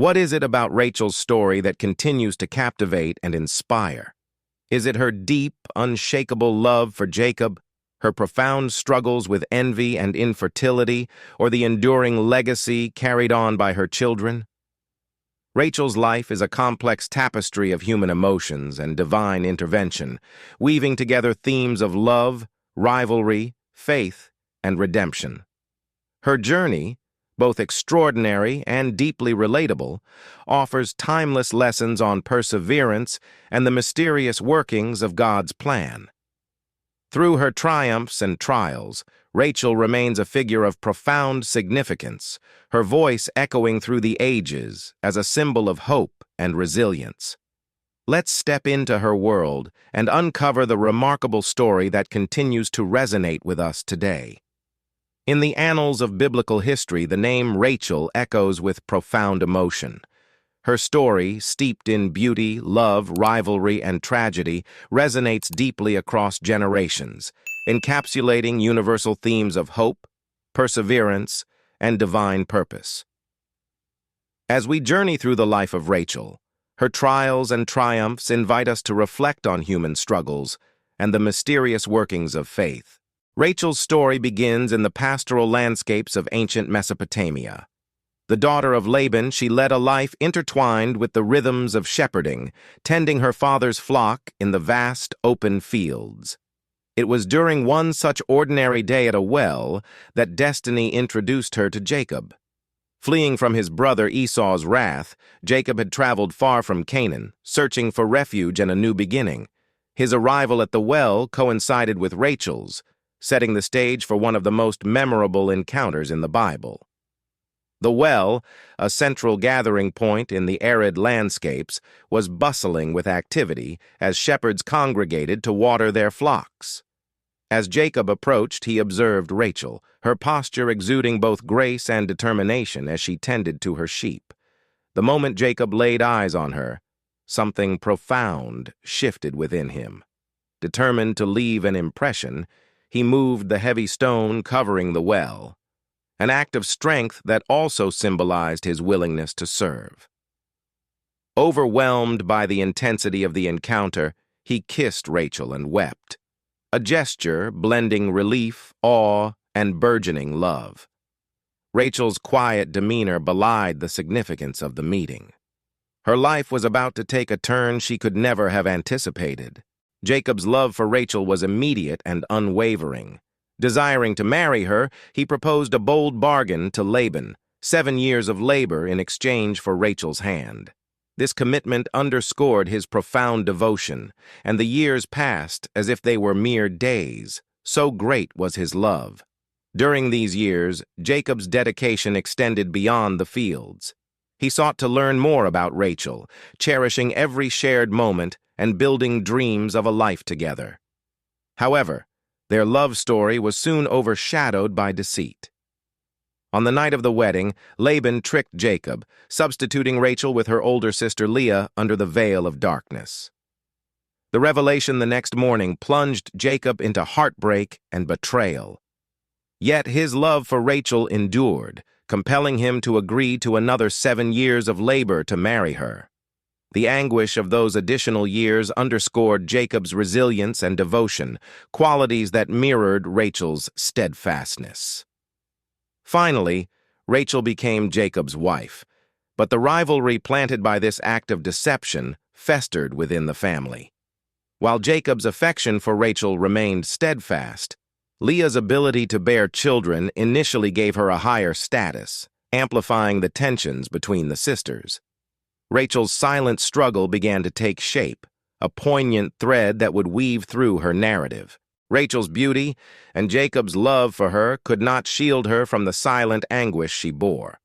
What is it about Rachel's story that continues to captivate and inspire? Is it her deep, unshakable love for Jacob, her profound struggles with envy and infertility, or the enduring legacy carried on by her children? Rachel's life is a complex tapestry of human emotions and divine intervention, weaving together themes of love, rivalry, faith, and redemption. Her journey, both extraordinary and deeply relatable, offers timeless lessons on perseverance and the mysterious workings of God's plan. Through her triumphs and trials, Rachel remains a figure of profound significance, her voice echoing through the ages as a symbol of hope and resilience. Let's step into her world and uncover the remarkable story that continues to resonate with us today. In the annals of biblical history, the name Rachel echoes with profound emotion. Her story, steeped in beauty, love, rivalry, and tragedy, resonates deeply across generations, encapsulating universal themes of hope, perseverance, and divine purpose. As we journey through the life of Rachel, her trials and triumphs invite us to reflect on human struggles and the mysterious workings of faith. Rachel's story begins in the pastoral landscapes of ancient Mesopotamia. The daughter of Laban, she led a life intertwined with the rhythms of shepherding, tending her father's flock in the vast, open fields. It was during one such ordinary day at a well that destiny introduced her to Jacob. Fleeing from his brother Esau's wrath, Jacob had traveled far from Canaan, searching for refuge and a new beginning. His arrival at the well coincided with Rachel's, setting the stage for one of the most memorable encounters in the Bible. The well, a central gathering point in the arid landscapes, was bustling with activity as shepherds congregated to water their flocks. As Jacob approached, he observed Rachel, her posture exuding both grace and determination as she tended to her sheep. The moment Jacob laid eyes on her, something profound shifted within him. Determined to leave an impression, he moved the heavy stone covering the well, an act of strength that also symbolized his willingness to serve. Overwhelmed by the intensity of the encounter, he kissed Rachel and wept, a gesture blending relief, awe, and burgeoning love. Rachel's quiet demeanor belied the significance of the meeting. Her life was about to take a turn she could never have anticipated. Jacob's love for Rachel was immediate and unwavering. Desiring to marry her, he proposed a bold bargain to Laban, 7 years of labor in exchange for Rachel's hand. This commitment underscored his profound devotion, and the years passed as if they were mere days, so great was his love. During these years, Jacob's dedication extended beyond the fields. He sought to learn more about Rachel, cherishing every shared moment and building dreams of a life together. However, their love story was soon overshadowed by deceit. On the night of the wedding, Laban tricked Jacob, substituting Rachel with her older sister Leah under the veil of darkness. The revelation the next morning plunged Jacob into heartbreak and betrayal. Yet his love for Rachel endured, compelling him to agree to another 7 years of labor to marry her. The anguish of those additional years underscored Jacob's resilience and devotion, qualities that mirrored Rachel's steadfastness. Finally, Rachel became Jacob's wife, but the rivalry planted by this act of deception festered within the family. While Jacob's affection for Rachel remained steadfast, Leah's ability to bear children initially gave her a higher status, amplifying the tensions between the sisters. Rachel's silent struggle began to take shape, a poignant thread that would weave through her narrative. Rachel's beauty and Jacob's love for her could not shield her from the silent anguish she bore.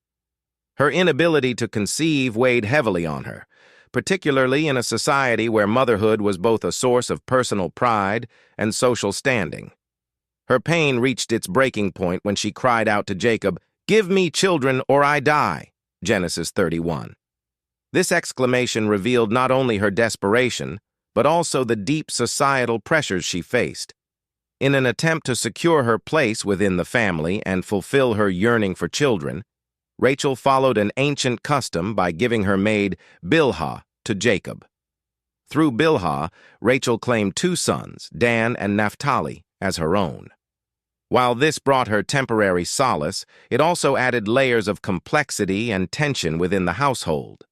Her inability to conceive weighed heavily on her, particularly in a society where motherhood was both a source of personal pride and social standing. Her pain reached its breaking point when she cried out to Jacob, "Give me children or I die," Genesis 31. This exclamation revealed not only her desperation, but also the deep societal pressures she faced. In an attempt to secure her place within the family and fulfill her yearning for children, Rachel followed an ancient custom by giving her maid Bilhah to Jacob. Through Bilhah, Rachel claimed two sons, Dan and Naphtali, as her own. While this brought her temporary solace, it also added layers of complexity and tension within the household.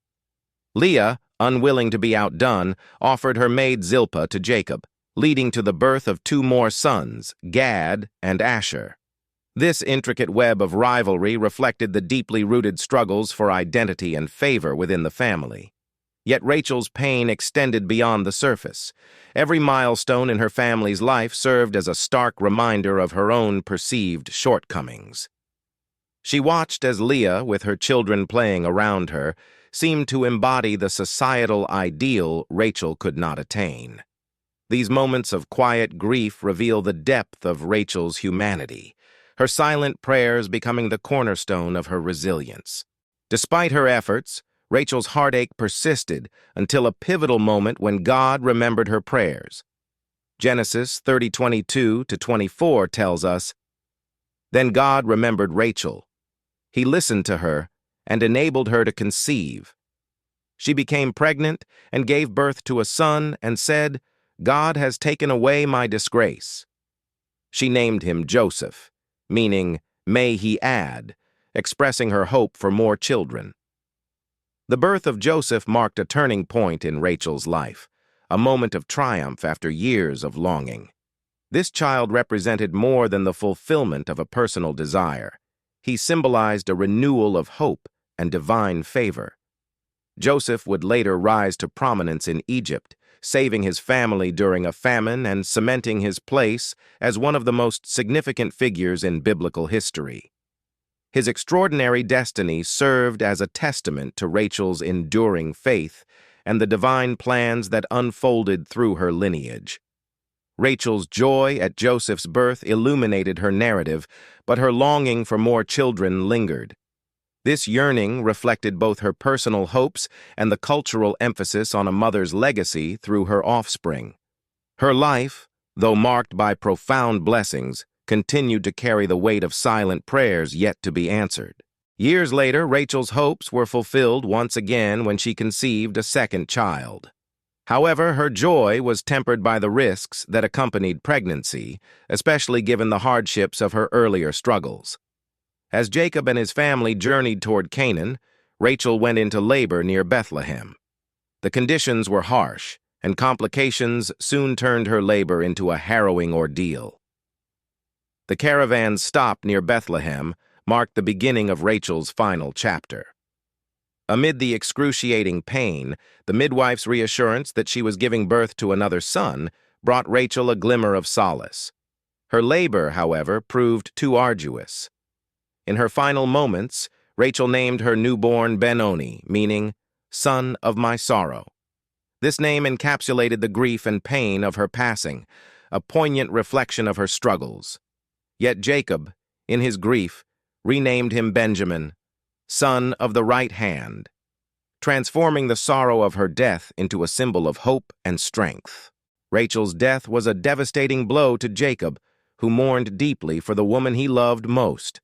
Leah, unwilling to be outdone, offered her maid Zilpah to Jacob, leading to the birth of two more sons, Gad and Asher. This intricate web of rivalry reflected the deeply rooted struggles for identity and favor within the family. Yet Rachel's pain extended beyond the surface. Every milestone in her family's life served as a stark reminder of her own perceived shortcomings. She watched as Leah, with her children playing around her, seemed to embody the societal ideal Rachel could not attain. These moments of quiet grief reveal the depth of Rachel's humanity, her silent prayers becoming the cornerstone of her resilience. Despite her efforts, Rachel's heartache persisted until a pivotal moment when God remembered her prayers. Genesis 30:22-24 tells us, "Then God remembered Rachel. He listened to her and enabled her to conceive. She became pregnant and gave birth to a son and said, 'God has taken away my disgrace.' She named him Joseph, meaning, 'May he add,' expressing her hope for more children. The birth of Joseph marked a turning point in Rachel's life, a moment of triumph after years of longing. This child represented more than the fulfillment of a personal desire. He symbolized a renewal of hope and divine favor. Joseph would later rise to prominence in Egypt, saving his family during a famine and cementing his place as one of the most significant figures in biblical history. His extraordinary destiny served as a testament to Rachel's enduring faith and the divine plans that unfolded through her lineage. Rachel's joy at Joseph's birth illuminated her narrative, but her longing for more children lingered. This yearning reflected both her personal hopes and the cultural emphasis on a mother's legacy through her offspring. Her life, though marked by profound blessings, continued to carry the weight of silent prayers yet to be answered. Years later, Rachel's hopes were fulfilled once again when she conceived a second child. However, her joy was tempered by the risks that accompanied pregnancy, especially given the hardships of her earlier struggles. As Jacob and his family journeyed toward Canaan, Rachel went into labor near Bethlehem. The conditions were harsh, and complications soon turned her labor into a harrowing ordeal. The caravan's stop near Bethlehem marked the beginning of Rachel's final chapter. Amid the excruciating pain, the midwife's reassurance that she was giving birth to another son brought Rachel a glimmer of solace. Her labor, however, proved too arduous. In her final moments, Rachel named her newborn Benoni, meaning, "son of my sorrow." This name encapsulated the grief and pain of her passing, a poignant reflection of her struggles. Yet Jacob, in his grief, renamed him Benjamin, son of the right hand, transforming the sorrow of her death into a symbol of hope and strength. Rachel's death was a devastating blow to Jacob, who mourned deeply for the woman he loved most.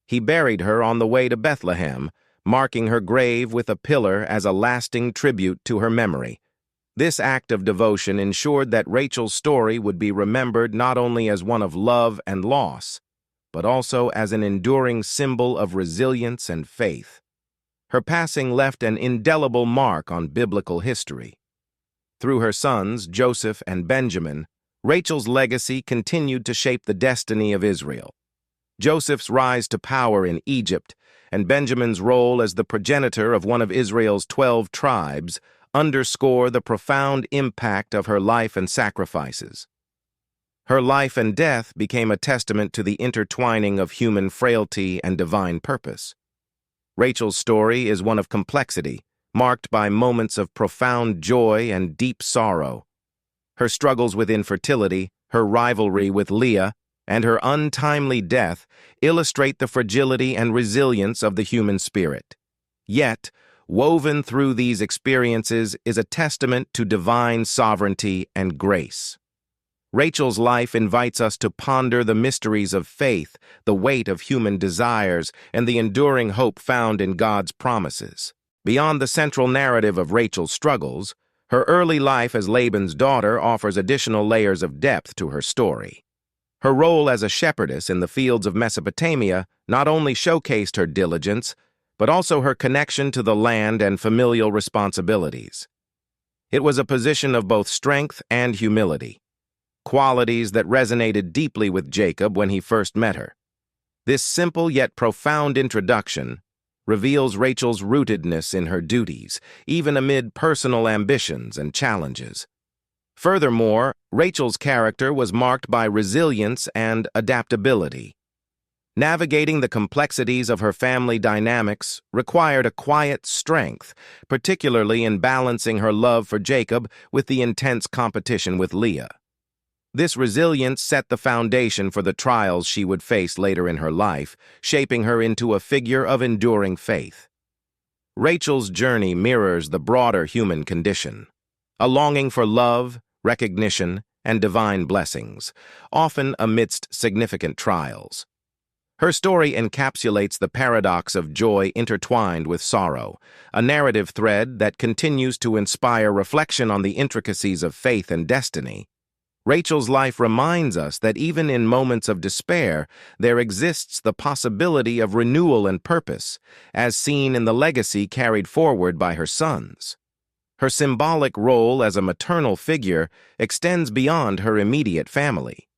He buried her on the way to Bethlehem, marking her grave with a pillar as a lasting tribute to her memory. This act of devotion ensured that Rachel's story would be remembered not only as one of love and loss, but also as an enduring symbol of resilience and faith. Her passing left an indelible mark on biblical history. Through her sons, Joseph and Benjamin, Rachel's legacy continued to shape the destiny of Israel. Joseph's rise to power in Egypt and Benjamin's role as the progenitor of one of Israel's 12 tribes underscore the profound impact of her life and sacrifices. Her life and death became a testament to the intertwining of human frailty and divine purpose. Rachel's story is one of complexity, marked by moments of profound joy and deep sorrow. Her struggles with infertility, her rivalry with Leah, and her untimely death illustrate the fragility and resilience of the human spirit. Yet, woven through these experiences is a testament to divine sovereignty and grace. Rachel's life invites us to ponder the mysteries of faith, the weight of human desires, and the enduring hope found in God's promises. Beyond the central narrative of Rachel's struggles, her early life as Laban's daughter offers additional layers of depth to her story. Her role as a shepherdess in the fields of Mesopotamia not only showcased her diligence, but also her connection to the land and familial responsibilities. It was a position of both strength and humility, qualities that resonated deeply with Jacob when he first met her. This simple yet profound introduction reveals Rachel's rootedness in her duties, even amid personal ambitions and challenges. Furthermore, Rachel's character was marked by resilience and adaptability. Navigating the complexities of her family dynamics required a quiet strength, particularly in balancing her love for Jacob with the intense competition with Leah. This resilience set the foundation for the trials she would face later in her life, shaping her into a figure of enduring faith. Rachel's journey mirrors the broader human condition, a longing for love, recognition, and divine blessings, often amidst significant trials. Her story encapsulates the paradox of joy intertwined with sorrow, a narrative thread that continues to inspire reflection on the intricacies of faith and destiny. Rachel's life reminds us that even in moments of despair, there exists the possibility of renewal and purpose, as seen in the legacy carried forward by her sons. Her symbolic role as a maternal figure extends beyond her immediate family.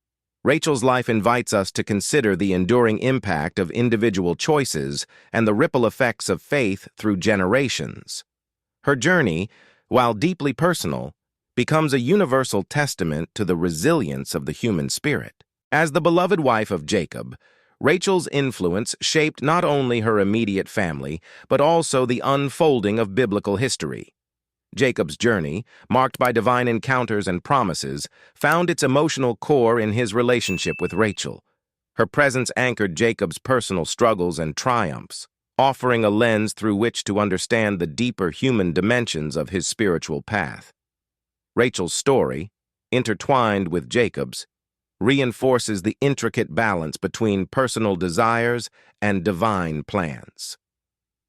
Rachel's life invites us to consider the enduring impact of individual choices and the ripple effects of faith through generations. Her journey, while deeply personal, becomes a universal testament to the resilience of the human spirit. As the beloved wife of Jacob, Rachel's influence shaped not only her immediate family, but also the unfolding of biblical history. Jacob's journey, marked by divine encounters and promises, found its emotional core in his relationship with Rachel. Her presence anchored Jacob's personal struggles and triumphs, offering a lens through which to understand the deeper human dimensions of his spiritual path. Rachel's story, intertwined with Jacob's, reinforces the intricate balance between personal desires and divine plans.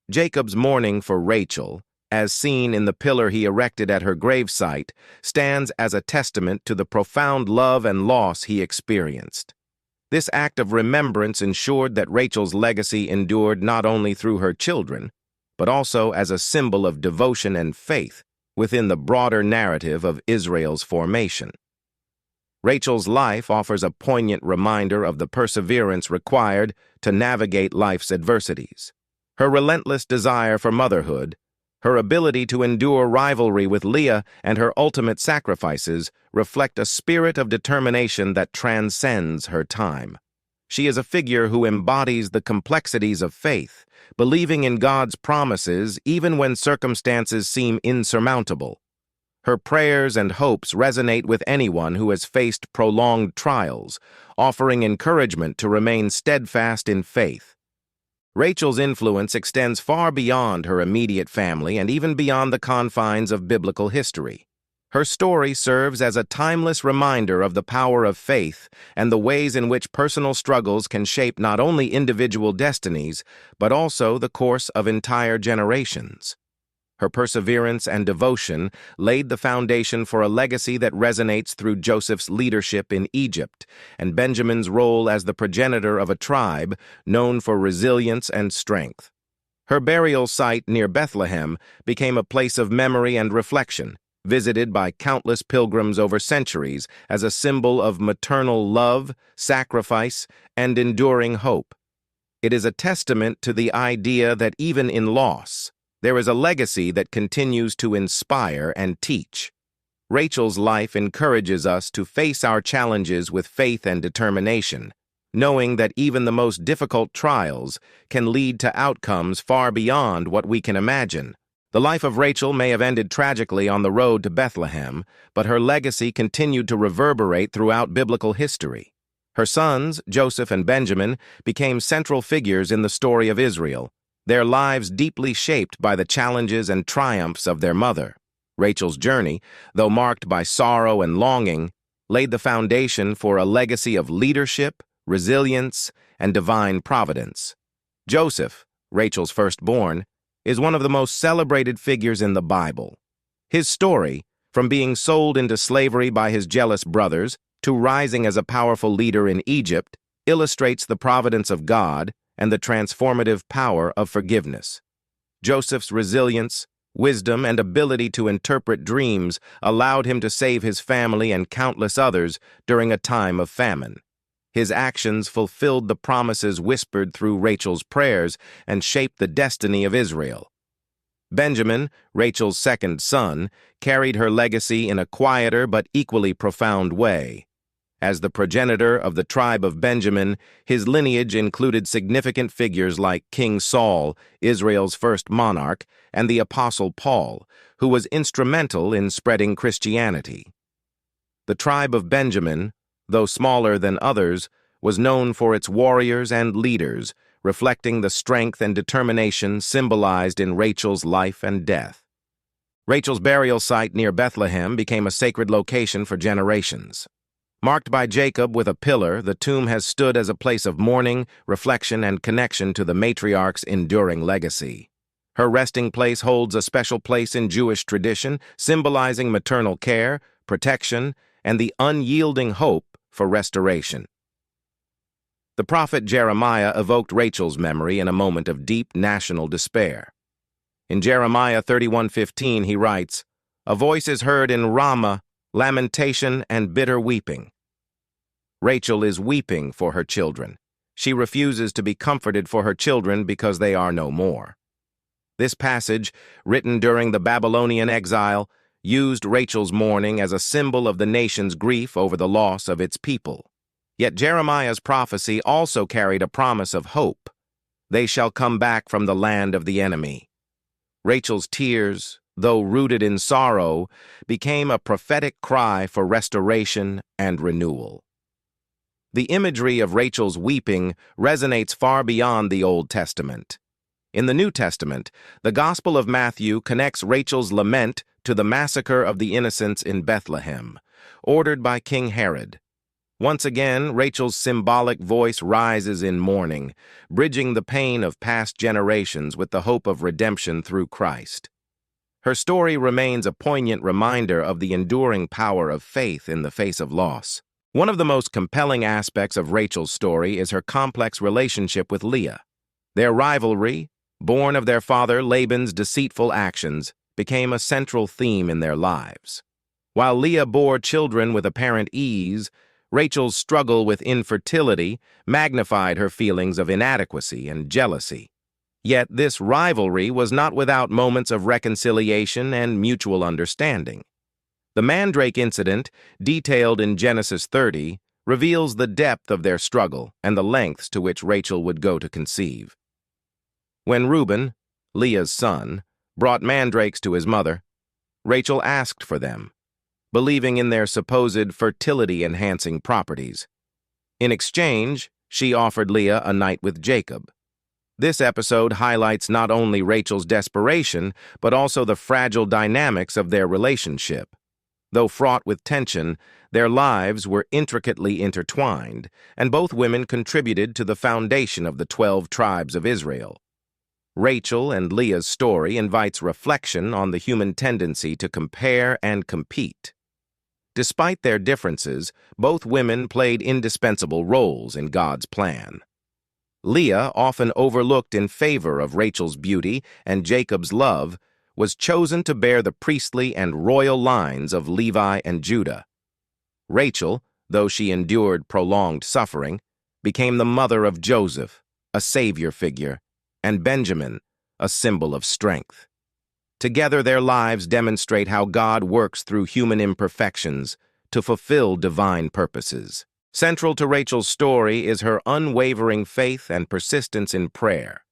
Jacob's mourning for Rachel, as seen in the pillar he erected at her gravesite, stands as a testament to the profound love and loss he experienced. This act of remembrance ensured that Rachel's legacy endured not only through her children, but also as a symbol of devotion and faith within the broader narrative of Israel's formation. Rachel's life offers a poignant reminder of the perseverance required to navigate life's adversities. Her relentless desire for motherhood, her ability to endure rivalry with Leah, and her ultimate sacrifices reflect a spirit of determination that transcends her time. She is a figure who embodies the complexities of faith, believing in God's promises even when circumstances seem insurmountable. Her prayers and hopes resonate with anyone who has faced prolonged trials, offering encouragement to remain steadfast in faith. Rachel's influence extends far beyond her immediate family and even beyond the confines of biblical history. Her story serves as a timeless reminder of the power of faith and the ways in which personal struggles can shape not only individual destinies, but also the course of entire generations. Her perseverance and devotion laid the foundation for a legacy that resonates through Joseph's leadership in Egypt and Benjamin's role as the progenitor of a tribe known for resilience and strength. Her burial site near Bethlehem became a place of memory and reflection, visited by countless pilgrims over centuries as a symbol of maternal love, sacrifice, and enduring hope. It is a testament to the idea that even in loss, there is a legacy that continues to inspire and teach. Rachel's life encourages us to face our challenges with faith and determination, knowing that even the most difficult trials can lead to outcomes far beyond what we can imagine. The life of Rachel may have ended tragically on the road to Bethlehem, but her legacy continued to reverberate throughout biblical history. Her sons, Joseph and Benjamin, became central figures in the story of Israel, their lives deeply shaped by the challenges and triumphs of their mother. Rachel's journey, though marked by sorrow and longing, laid the foundation for a legacy of leadership, resilience, and divine providence. Joseph, Rachel's firstborn, is one of the most celebrated figures in the Bible. His story, from being sold into slavery by his jealous brothers to rising as a powerful leader in Egypt, illustrates the providence of God and the transformative power of forgiveness. Joseph's resilience, wisdom, and ability to interpret dreams allowed him to save his family and countless others during a time of famine. His actions fulfilled the promises whispered through Rachel's prayers and shaped the destiny of Israel. Benjamin, Rachel's second son, carried her legacy in a quieter but equally profound way. As the progenitor of the tribe of Benjamin, his lineage included significant figures like King Saul, Israel's first monarch, and the Apostle Paul, who was instrumental in spreading Christianity. The tribe of Benjamin, though smaller than others, was known for its warriors and leaders, reflecting the strength and determination symbolized in Rachel's life and death. Rachel's burial site near Bethlehem became a sacred location for generations. Marked by Jacob with a pillar, the tomb has stood as a place of mourning, reflection, and connection to the matriarch's enduring legacy. Her resting place holds a special place in Jewish tradition, symbolizing maternal care, protection, and the unyielding hope for restoration. The prophet Jeremiah evoked Rachel's memory in a moment of deep national despair. In Jeremiah 31:15, he writes, "A voice is heard in Ramah, lamentation and bitter weeping." Rachel is weeping for her children. She refuses to be comforted for her children because they are no more. This passage, written during the Babylonian exile, used Rachel's mourning as a symbol of the nation's grief over the loss of its people. Yet Jeremiah's prophecy also carried a promise of hope. They shall come back from the land of the enemy. Rachel's tears, though rooted in sorrow, became a prophetic cry for restoration and renewal. The imagery of Rachel's weeping resonates far beyond the Old Testament. In the New Testament, the Gospel of Matthew connects Rachel's lament to the massacre of the innocents in Bethlehem, ordered by King Herod. Once again, Rachel's symbolic voice rises in mourning, bridging the pain of past generations with the hope of redemption through Christ. Her story remains a poignant reminder of the enduring power of faith in the face of loss. One of the most compelling aspects of Rachel's story is her complex relationship with Leah. Their rivalry, born of their father Laban's deceitful actions, became a central theme in their lives. While Leah bore children with apparent ease, Rachel's struggle with infertility magnified her feelings of inadequacy and jealousy. Yet this rivalry was not without moments of reconciliation and mutual understanding. The Mandrake incident, detailed in Genesis 30, reveals the depth of their struggle and the lengths to which Rachel would go to conceive. When Reuben, Leah's son, brought mandrakes to his mother, Rachel asked for them, believing in their supposed fertility-enhancing properties. In exchange, she offered Leah a night with Jacob. This episode highlights not only Rachel's desperation, but also the fragile dynamics of their relationship. Though fraught with tension, their lives were intricately intertwined, and both women contributed to the foundation of the 12 tribes of Israel. Rachel and Leah's story invites reflection on the human tendency to compare and compete. Despite their differences, both women played indispensable roles in God's plan. Leah, often overlooked in favor of Rachel's beauty and Jacob's love, was chosen to bear the priestly and royal lines of Levi and Judah. Rachel, though she endured prolonged suffering, became the mother of Joseph, a savior figure, and Benjamin, a symbol of strength. Together, their lives demonstrate how God works through human imperfections to fulfill divine purposes. Central to Rachel's story is her unwavering faith and persistence in prayer.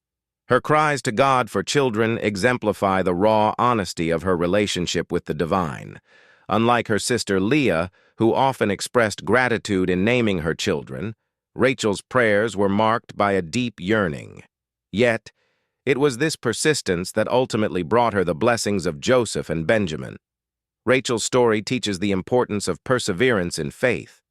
Her cries to God for children exemplify the raw honesty of her relationship with the divine. Unlike her sister Leah, who often expressed gratitude in naming her children, Rachel's prayers were marked by a deep yearning. Yet, it was this persistence that ultimately brought her the blessings of Joseph and Benjamin. Rachel's story teaches the importance of perseverance in faith.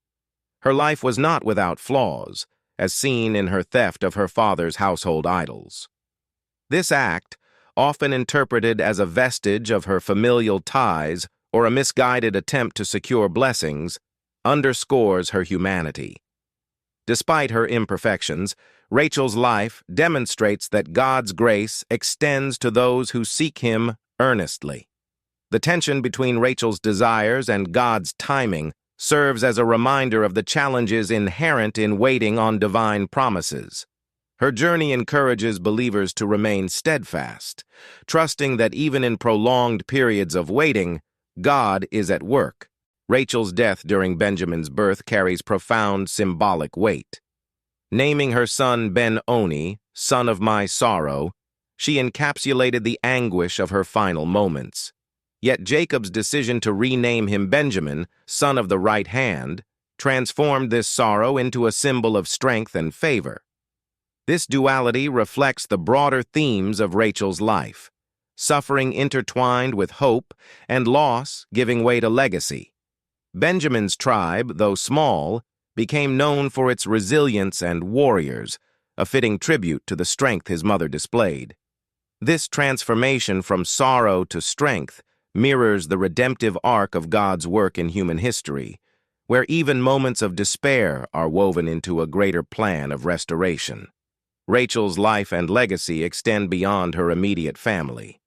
Her life was not without flaws, as seen in her theft of her father's household idols. This act, often interpreted as a vestige of her familial ties or a misguided attempt to secure blessings, underscores her humanity. Despite her imperfections, Rachel's life demonstrates that God's grace extends to those who seek Him earnestly. The tension between Rachel's desires and God's timing serves as a reminder of the challenges inherent in waiting on divine promises. Her journey encourages believers to remain steadfast, trusting that even in prolonged periods of waiting, God is at work. Rachel's death during Benjamin's birth carries profound symbolic weight. Naming her son Ben-Oni, son of my sorrow, she encapsulated the anguish of her final moments. Yet Jacob's decision to rename him Benjamin, son of the right hand, transformed this sorrow into a symbol of strength and favor. This duality reflects the broader themes of Rachel's life, suffering intertwined with hope and loss giving way to legacy. Benjamin's tribe, though small, became known for its resilience and warriors, a fitting tribute to the strength his mother displayed. This transformation from sorrow to strength mirrors the redemptive arc of God's work in human history, where even moments of despair are woven into a greater plan of restoration. Rachel's life and legacy extend beyond her immediate family.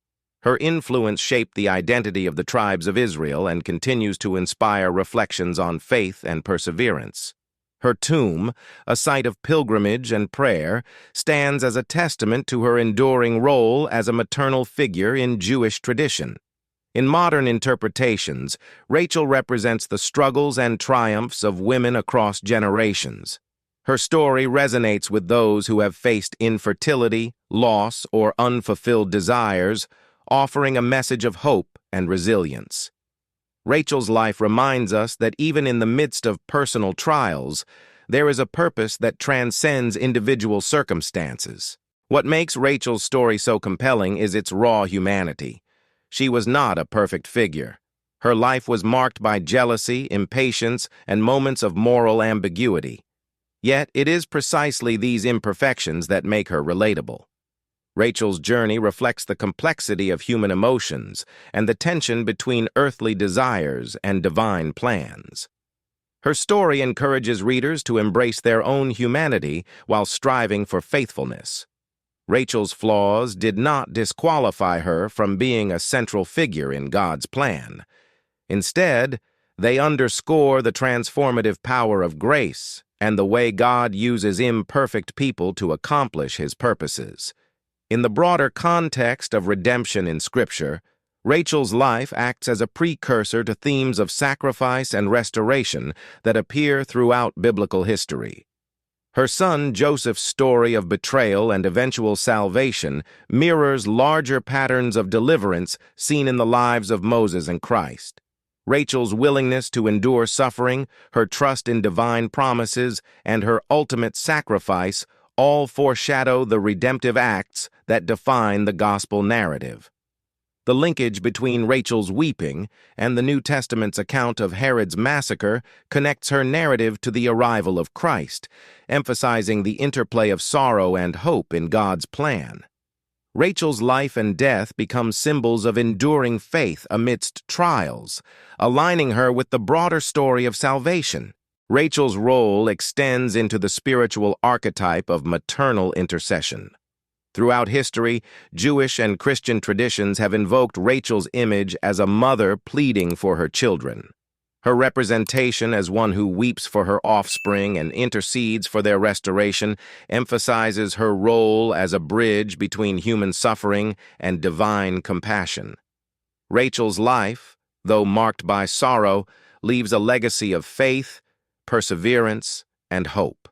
Her influence shaped the identity of the tribes of Israel and continues to inspire reflections on faith and perseverance. Her tomb, a site of pilgrimage and prayer, stands as a testament to her enduring role as a maternal figure in Jewish tradition. In modern interpretations, Rachel represents the struggles and triumphs of women across generations. Her story resonates with those who have faced infertility, loss, or unfulfilled desires, offering a message of hope and resilience. Rachel's life reminds us that even in the midst of personal trials, there is a purpose that transcends individual circumstances. What makes Rachel's story so compelling is its raw humanity. She was not a perfect figure. Her life was marked by jealousy, impatience, and moments of moral ambiguity. Yet it is precisely these imperfections that make her relatable. Rachel's journey reflects the complexity of human emotions and the tension between earthly desires and divine plans. Her story encourages readers to embrace their own humanity while striving for faithfulness. Rachel's flaws did not disqualify her from being a central figure in God's plan. Instead, they underscore the transformative power of grace and the way God uses imperfect people to accomplish His purposes. In the broader context of redemption in Scripture, Rachel's life acts as a precursor to themes of sacrifice and restoration that appear throughout biblical history. Her son Joseph's story of betrayal and eventual salvation mirrors larger patterns of deliverance seen in the lives of Moses and Christ. Rachel's willingness to endure suffering, her trust in divine promises, and her ultimate sacrifice all foreshadow the redemptive acts that define the gospel narrative. The linkage between Rachel's weeping and the New Testament's account of Herod's massacre connects her narrative to the arrival of Christ, emphasizing the interplay of sorrow and hope in God's plan. Rachel's life and death become symbols of enduring faith amidst trials, aligning her with the broader story of salvation. Rachel's role extends into the spiritual archetype of maternal intercession. Throughout history, Jewish and Christian traditions have invoked Rachel's image as a mother pleading for her children. Her representation as one who weeps for her offspring and intercedes for their restoration emphasizes her role as a bridge between human suffering and divine compassion. Rachel's life, though marked by sorrow, leaves a legacy of faith, perseverance, and hope.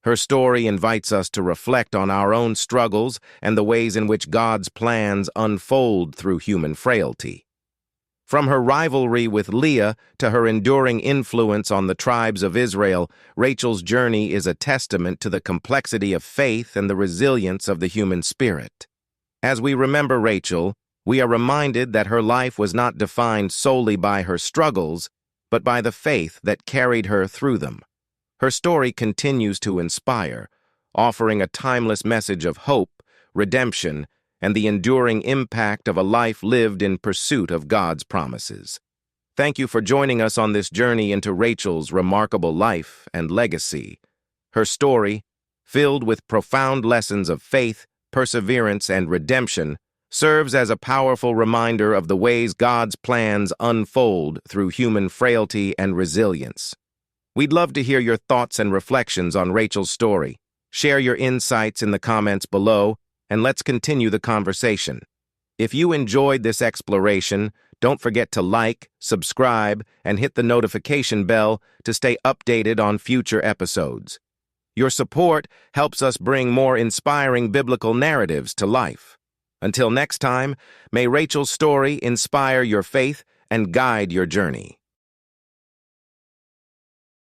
Her story invites us to reflect on our own struggles and the ways in which God's plans unfold through human frailty. From her rivalry with Leah to her enduring influence on the tribes of Israel, Rachel's journey is a testament to the complexity of faith and the resilience of the human spirit. As we remember Rachel, We are reminded that her life was not defined solely by her struggles, but by the faith that carried her through them. Her story continues to inspire, offering a timeless message of hope, redemption, and the enduring impact of a life lived in pursuit of God's promises. Thank you for joining us on this journey into Rachel's remarkable life and legacy. Her story, filled with profound lessons of faith, perseverance, and redemption, serves as a powerful reminder of the ways God's plans unfold through human frailty and resilience. We'd love to hear your thoughts and reflections on Rachel's story. Share your insights in the comments below, and let's continue the conversation. If you enjoyed this exploration, don't forget to like, subscribe, and hit the notification bell to stay updated on future episodes. Your support helps us bring more inspiring biblical narratives to life. Until next time, may Rachel's story inspire your faith and guide your journey.